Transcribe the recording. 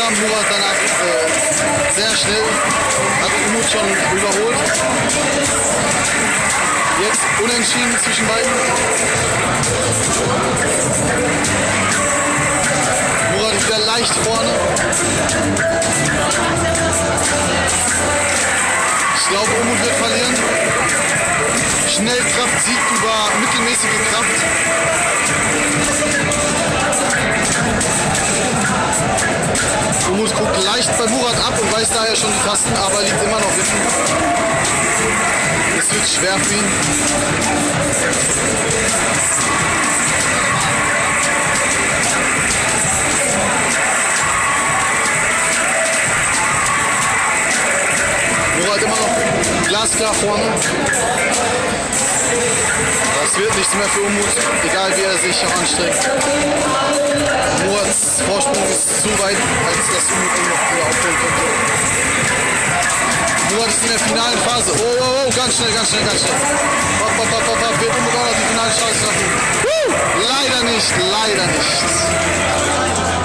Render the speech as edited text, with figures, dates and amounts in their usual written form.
langsam, Murat danach sehr schnell, hat Umut schon überholt. Jetzt unentschieden zwischen beiden. Murat wieder leicht vorne. Ich glaube, Umut wird verlieren. Schnellkraft siegt über mittelmäßige Kraft. Umut guckt leicht bei Murat ab und weiß daher schon die Tasten, aber liegt immer noch hinten. Es wird schwer für ihn. Murat immer noch glasklar vorne. Das wird nichts mehr für Umut, egal wie er sich auch anstrengt. Murats Vorsprung ist zu weit, als dass Umut ihn noch wieder aufholen könnte. Murat ist in der finalen Phase. Oh, ganz schnell. Wird Umut auch noch die finale Chance schaffen? Leider nicht.